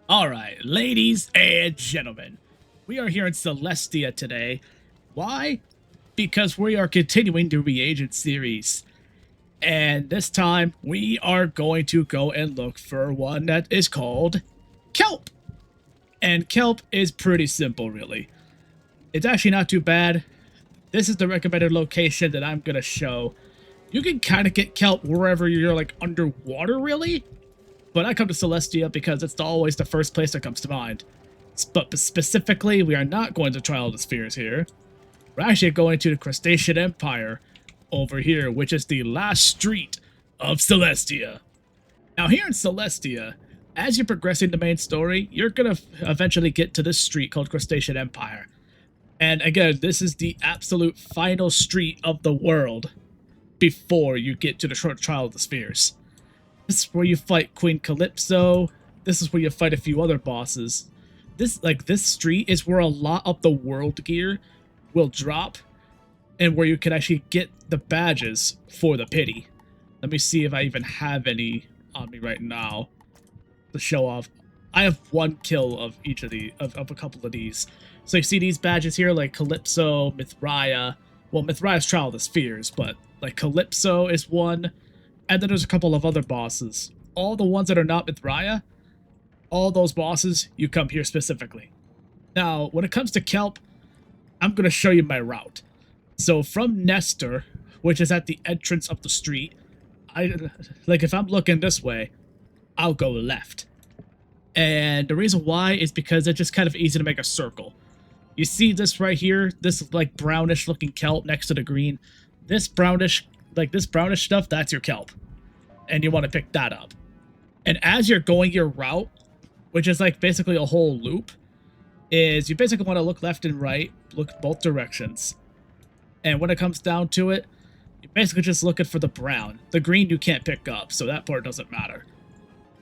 Alright, ladies and gentlemen, we are here in Celestia today. Why? Because we are continuing the Reagent series. And this time, we are going to go and look for one that is called Kelp. And Kelp is pretty simple, really. It's actually not too bad. This is the recommended location that I'm going to show. You can kind of get Kelp wherever you're, like, underwater, really. But I come to Celestia because it's always the first place that comes to mind. But specifically, we are not going to Trial of the Spheres here. We're actually going to the Crustacean Empire over here, which is the last street of Celestia. Now here in Celestia, as you're progressing the main story, you're going to eventually get to this street called Crustacean Empire. And again, this is the absolute final street of the world before you get to the Trial of the Spheres. This is where you fight Queen Calypso. This is where you fight a few other bosses. This street is where a lot of the world gear will drop and where you can actually get the badges for the pity. Let me see if I even have any on me right now to show off. I have one kill of each of of a couple of these. So you see these badges here like Calypso, Mithraea. Well, Mithraea's Trial of the Spheres, but like Calypso is one. And then there's a couple of other bosses. All the ones that are not Mithraea, all those bosses, you come here specifically. Now, when it comes to Kelp, I'm going to show you my route. So from Nestor, which is at the entrance of the street, if I'm looking this way, I'll go left. And the reason why is because it's just kind of easy to make a circle. You see this right here, this like brownish looking kelp next to the green. This brownish stuff, that's your kelp. And you want to pick that up. And as you're going your route, which is like basically a whole loop, is you basically want to look left and right, look both directions. And when it comes down to it, you're basically just looking for the brown. The green you can't pick up, so that part doesn't matter.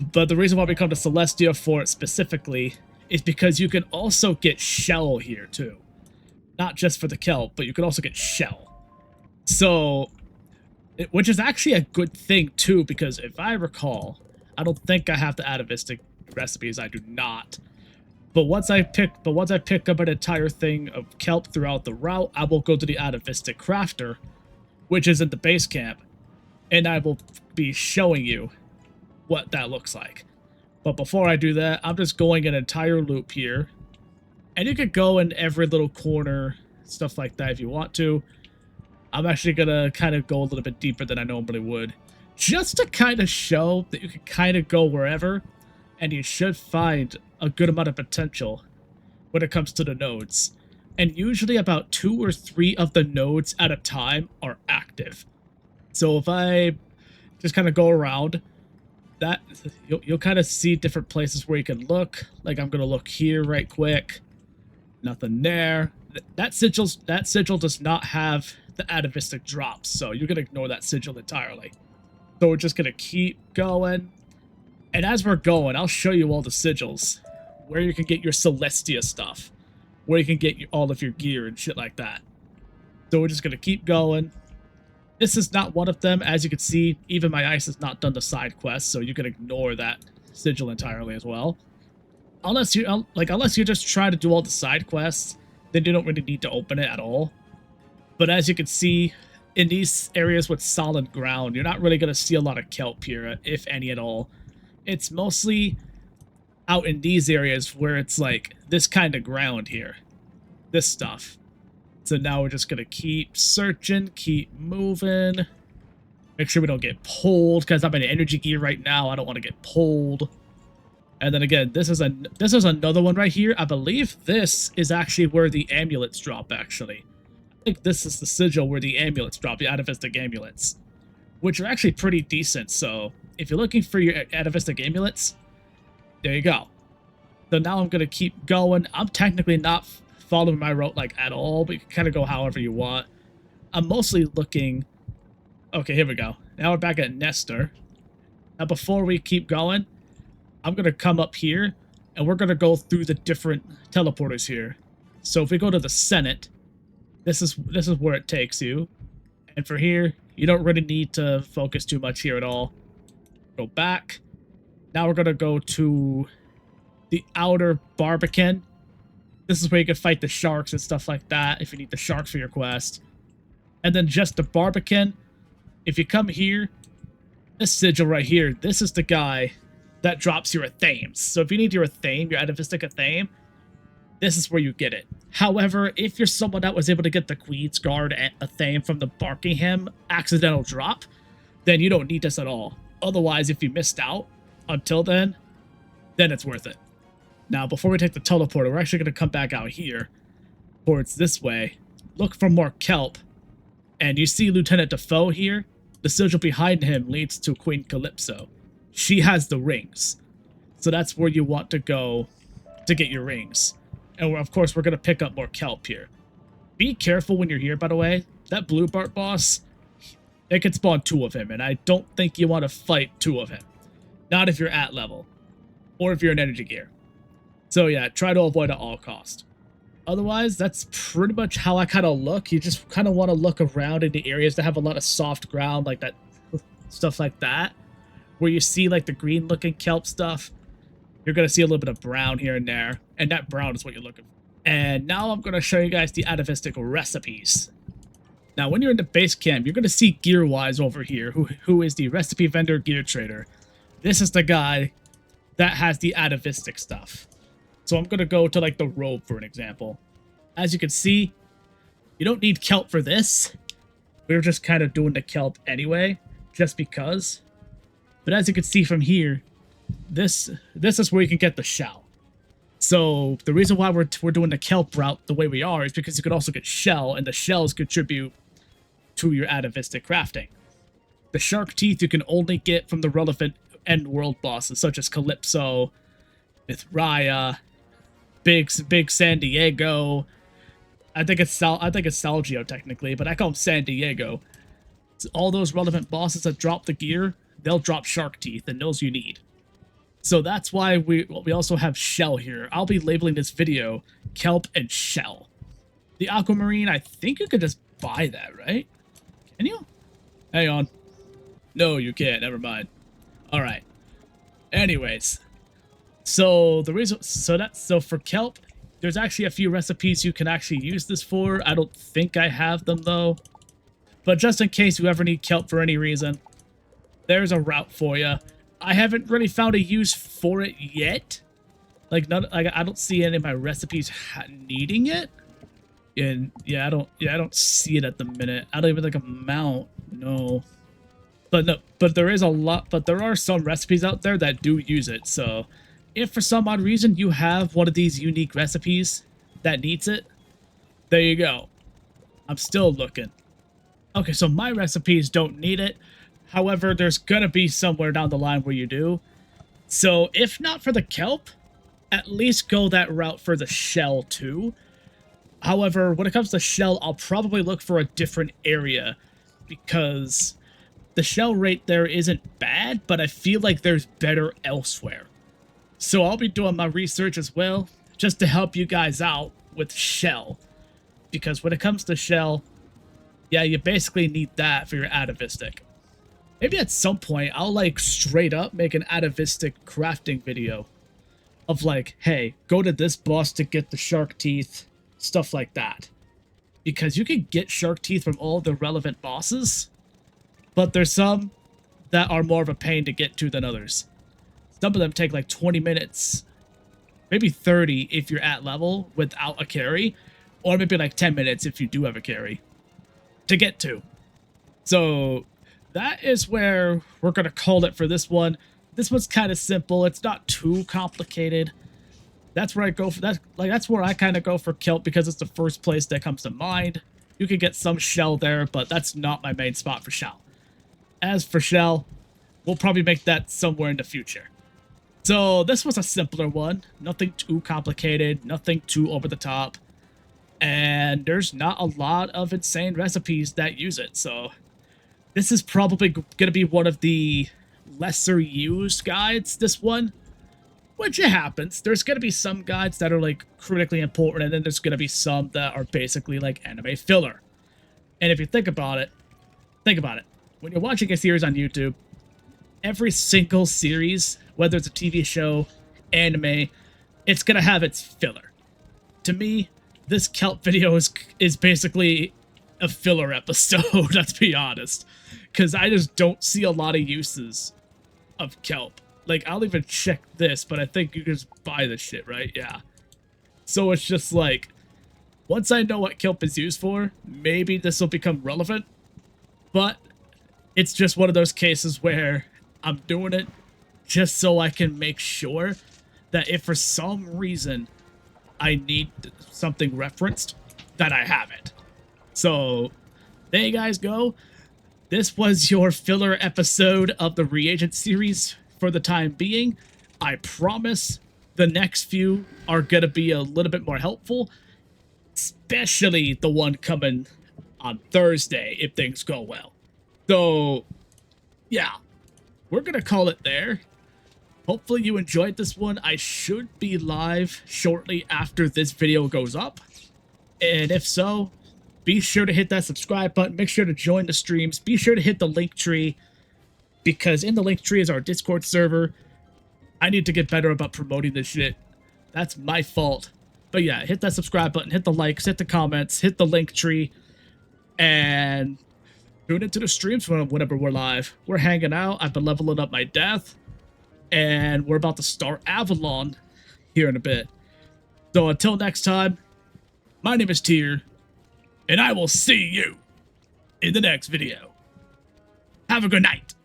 But the reason why we come to Celestia for it specifically is because you can also get shell here too. Not just for the kelp, but you can also get shell. So, which is actually a good thing too, because if I recall, I don't think I have the Atavistic recipes. I do not. But once I pick up an entire thing of kelp throughout the route, I will go to the Atavistic crafter, which is in the base camp, and I will be showing you what that looks like. But before I do that, I'm just going an entire loop here, and you could go in every little corner, stuff like that if you want to. I'm actually going to kind of go a little bit deeper than I normally would, just to kind of show that you can kind of go wherever, and you should find a good amount of potential when it comes to the nodes. And usually about 2 or 3 of the nodes at a time are active. So if I just kind of go around, that you'll kind of see different places where you can look. Like I'm going to look here right quick. Nothing there. That sigil does not have the atavistic drops, so you're going to ignore that sigil entirely. So we're just going to keep going. And as we're going, I'll show you all the sigils, where you can get your Celestia stuff, where you can get all of your gear and shit like that. So we're just going to keep going. This is not one of them. As you can see, even my ice has not done the side quest, so you can ignore that sigil entirely as well. Unless you just try to do all the side quests, then you don't really need to open it at all. But as you can see, in these areas with solid ground, you're not really going to see a lot of kelp here, if any at all. It's mostly out in these areas where it's like this kind of ground here. This stuff. So now we're just going to keep searching, keep moving. Make sure we don't get pulled, because I'm in energy gear right now. I don't want to get pulled. And then again, this is another one right here. I believe this is actually where the amulets drop, actually. I think this is the sigil where the amulets drop, the Atavistic amulets, which are actually pretty decent. So if you're looking for your Atavistic amulets, there you go. So now I'm going to keep going. I'm technically not following my route like at all, but you can kind of go however you want. I'm mostly looking... Okay, here we go. Now we're back at Nestor. Now before we keep going, I'm going to come up here, and we're going to go through the different teleporters here. So if we go to the Senate, this is where it takes you. And for here, you don't really need to focus too much here at all. Go back. Now we're going to go to the outer Barbican. This is where you can fight the sharks and stuff like that if you need the sharks for your quest. And then just the Barbican. If you come here, this sigil right here, this is the guy that drops your Athames. So if you need your Athame, your Atavistic Athame, this is where you get it. However, if you're someone that was able to get the Queen's Guard Athame from the Barkingham accidental drop, then you don't need this at all. Otherwise, if you missed out until then it's worth it. Now, before we take the teleporter, we're actually going to come back out here towards this way. Look for more Kelp. And you see Lieutenant Defoe here? The sigil behind him leads to Queen Calypso. She has the rings. So that's where you want to go to get your rings. And of course, we're going to pick up more Kelp here. Be careful when you're here, by the way. That blue Bart boss, it can spawn 2 of him. And I don't think you want to fight 2 of him. Not if you're at level. Or if you're in energy gear. So yeah, try to avoid at all cost. Otherwise, that's pretty much how I kind of look. You just kind of want to look around in the areas that have a lot of soft ground, like that, stuff like that. Where you see like the green looking Kelp stuff, you're going to see a little bit of brown here and there. And that brown is what you're looking for. And now I'm going to show you guys the Atavistic recipes. Now, when you're in the base camp, you're going to see Gearwise over here, who is the recipe vendor gear trader. This is the guy that has the Atavistic stuff. So I'm going to go to like the robe for an example. As you can see, you don't need Kelp for this. We're just kind of doing the Kelp anyway, just because. But as you can see from here, this is where you can get the shell. So the reason why we're doing the Kelp route the way we are is because you could also get shell, and the shells contribute to your Atavistic crafting. The shark teeth you can only get from the relevant end world bosses, such as Calypso, Mithraya, Big San Diego. I think it's Salgio technically, but I call him San Diego. So all those relevant bosses that drop the gear, they'll drop shark teeth, and those you need. So that's why we also have shell here. I'll be labeling this video Kelp and Shell. The Aquamarine, I think you could just buy that, right? Can you? Hang on. No, you can't. Never mind. All right. Anyways, so for Kelp, there's actually a few recipes you can actually use this for. I don't think I have them though, but just in case you ever need Kelp for any reason, there's a route for you. I haven't really found a use for it yet. I don't see any of my recipes needing it. And yeah, I don't see it at the minute. I don't even think a mount. No. But there is a lot, but there are some recipes out there that do use it. So if for some odd reason you have one of these unique recipes that needs it, there you go. I'm still looking. Okay, so my recipes don't need it. However, there's gonna be somewhere down the line where you do. So if not for the Kelp, at least go that route for the shell too. However, when it comes to shell, I'll probably look for a different area because the shell rate there isn't bad, but I feel like there's better elsewhere. So I'll be doing my research as well, just to help you guys out with shell. Because when it comes to shell, yeah, you basically need that for your Atavistic. Maybe at some point, I'll like straight up make an Atavistic crafting video of like, hey, go to this boss to get the shark teeth, stuff like that. Because you can get shark teeth from all the relevant bosses, but there's some that are more of a pain to get to than others. Some of them take like 20 minutes, maybe 30 if you're at level without a carry, or maybe like 10 minutes if you do have a carry to get to. So that is where we're going to call it for this one. This one's kind of simple. It's not too complicated. That's where I go for that. Like, that's where I kind of go for Kelp because it's the first place that comes to mind. You can get some shell there, but that's not my main spot for shell. As for shell, we'll probably make that somewhere in the future. So this was a simpler one. Nothing too complicated, nothing too over the top. And there's not a lot of insane recipes that use it. So this is probably going to be one of the lesser used guides, this one. Which it happens. There's going to be some guides that are like critically important, and then there's going to be some that are basically like anime filler. And if you think about it. When you're watching a series on YouTube, every single series, whether it's a TV show, anime, it's gonna have its filler. To me, this Kelp video is basically a filler episode, let's be honest. Because I just don't see a lot of uses of Kelp. Like, I'll even check this, but I think you can just buy this shit, right? Yeah. So it's just like, once I know what Kelp is used for, maybe this will become relevant. But it's just one of those cases where I'm doing it just so I can make sure that if for some reason I need something referenced, that I have it. So there you guys go. This was your filler episode of the Reagent series for the time being. I promise the next few are going to be a little bit more helpful, especially the one coming on Thursday if things go well. So, yeah, we're going to call it there. Hopefully you enjoyed this one. I should be live shortly after this video goes up. And if so, be sure to hit that subscribe button. Make sure to join the streams. Be sure to hit the link tree, because in the link tree is our Discord server. I need to get better about promoting this shit. That's my fault. But yeah, hit that subscribe button, hit the likes, hit the comments, hit the link tree, and tune into the streams whenever we're live. We're hanging out. I've been leveling up my death, and we're about to start Avalon here in a bit. So until next time, my name is Tyr, and I will see you in the next video. Have a good night.